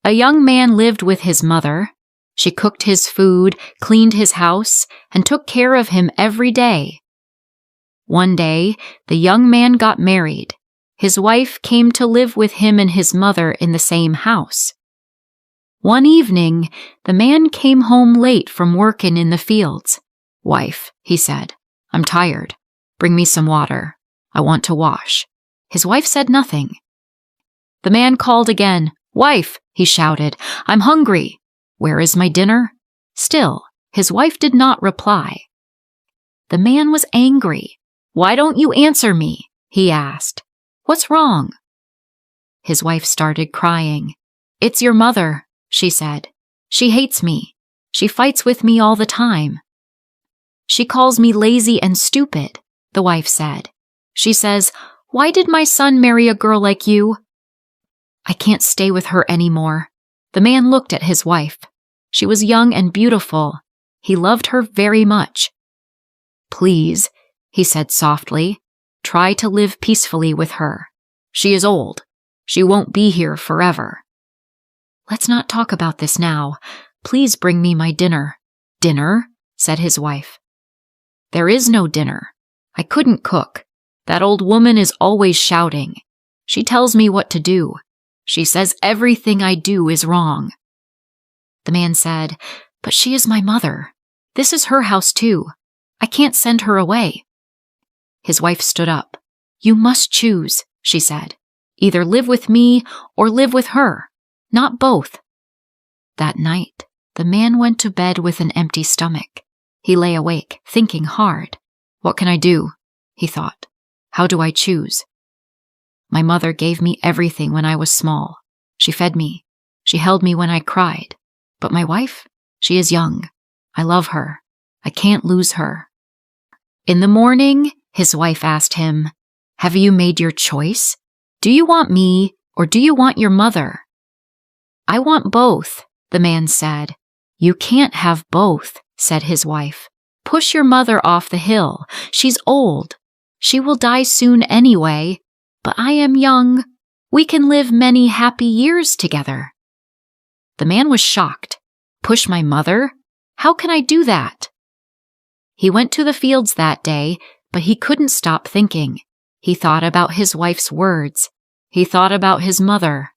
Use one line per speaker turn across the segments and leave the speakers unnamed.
A young man lived with his mother. She cooked his food, cleaned his house, and took care of him every day. One day, the young man got married. His wife came to live with him and his mother in the same house. One evening, the man came home late from working in the fields. "Wife," he said, "I'm tired. Bring me some water. I want to wash." His wife said nothing. The man called again. "Wife," he shouted, "I'm hungry. Where is my dinner?" Still, his wife did not reply. The man was angry. "Why don't you answer me?" he asked. "What's wrong?" His wife started crying. "It's your mother," she said. "She hates me. She fights with me all the time." "She calls me lazy and stupid," the wife said. "She says, 'Why did my son marry a girl like you?' I can't stay with her anymore." The man looked at his wife. She was young and beautiful. He loved her very much. "Please," he said softly, "try to live peacefully with her. She is old. She won't be here forever." "Let's not talk about this now. Please bring me my dinner." "Dinner?" said his wife. "There is no dinner. I couldn't cook. That old woman is always shouting. She tells me what to do. She says everything I do is wrong." The man said, "But she is my mother. This is her house too. I can't send her away." His wife stood up. "You must choose," she said. "Either live with me or live with her. Not both." That night, the man went to bed with an empty stomach. He lay awake, thinking hard. "What can I do?" he thought. "How do I choose? My mother gave me everything when I was small. She fed me. She held me when I cried. But my wife? She is young. I love her. I can't lose her." In the morning, his wife asked him, "Have you made your choice? Do you want me or do you want your mother?" "I want both," the man said. "You can't have both," said his wife. "Push your mother off the hill. She's old. She will die soon anyway. But I am young. We can live many happy years together." The man was shocked. "Push my mother? How can I do that?" He went to the fields that day, but he couldn't stop thinking. He thought about his wife's words. He thought about his mother.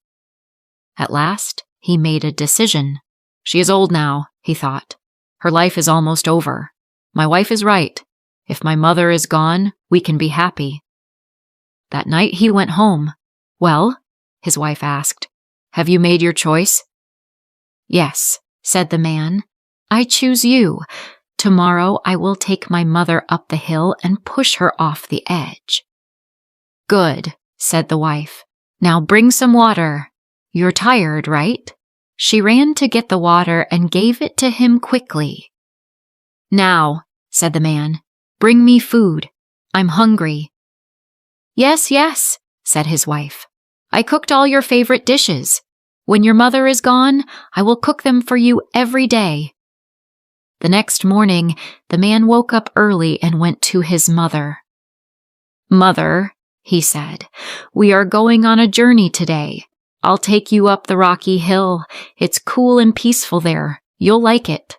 At last, he made a decision. "She is old now," he thought. "Her life is almost over. My wife is right. If my mother is gone, we can be happy." That night he went home. "Well?" his wife asked. "Have you made your choice?" "Yes," said the man. "I choose you. Tomorrow I will take my mother up the hill and push her off the edge." "Good," said the wife. "Now bring some water. You're tired, right?" She ran to get the water and gave it to him quickly. "Now," said the man, "bring me food. I'm hungry." "Yes, yes," said his wife. "I cooked all your favorite dishes. When your mother is gone, I will cook them for you every day." The next morning, the man woke up early and went to his mother. "Mother," he said, "we are going on a journey today. I'll take you up the rocky hill. It's cool and peaceful there. You'll like it."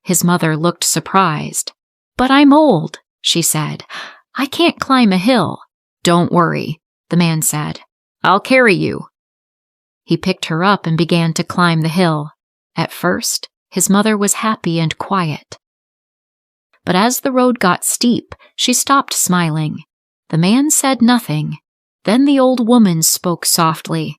His mother looked surprised. "But I'm old," she said. "I can't climb a hill." "Don't worry," the man said. "I'll carry you." He picked her up and began to climb the hill. At first, his mother was happy and quiet. But as the road got steep, she stopped smiling. The man said nothing. Then the old woman spoke softly.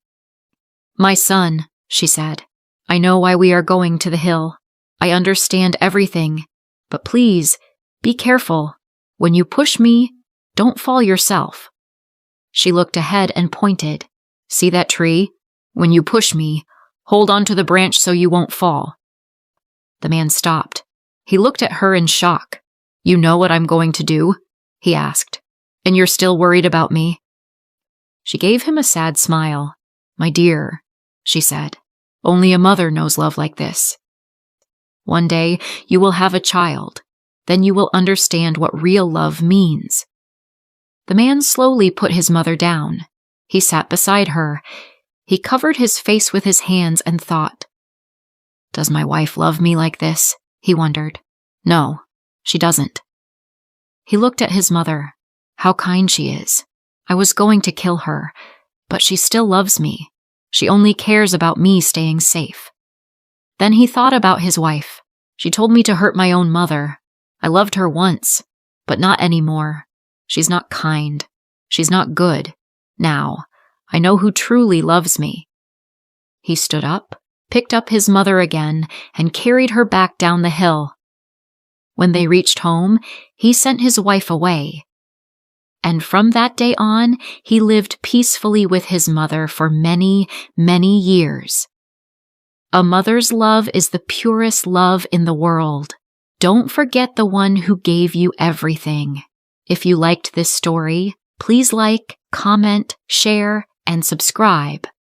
"My son," she said, "I know why we are going to the hill. I understand everything. But please, be careful. When you push me, don't fall yourself." She looked ahead and pointed. "See that tree? When you push me, hold on to the branch so you won't fall." The man stopped. He looked at her in shock. "You know what I'm going to do?" he asked. "And you're still worried about me?" She gave him a sad smile. "My dear," she said, "only a mother knows love like this. One day you will have a child. Then you will understand what real love means." The man slowly put his mother down. He sat beside her. He covered his face with his hands and thought. Does my wife love me like this? He wondered. No, she doesn't. He looked at his mother. How kind she is. I was going to kill her, but she still loves me. She only cares about me staying safe. Then he thought about his wife. She told me to hurt my own mother. I loved her once, but not anymore. She's not kind. She's not good. Now, I know who truly loves me. He stood up, picked up his mother again, and carried her back down the hill. When they reached home, he sent his wife away. And from that day on, he lived peacefully with his mother for many, many years. A mother's love is the purest love in the world. Don't forget the one who gave you everything. If you liked this story, please like, comment, share, and subscribe.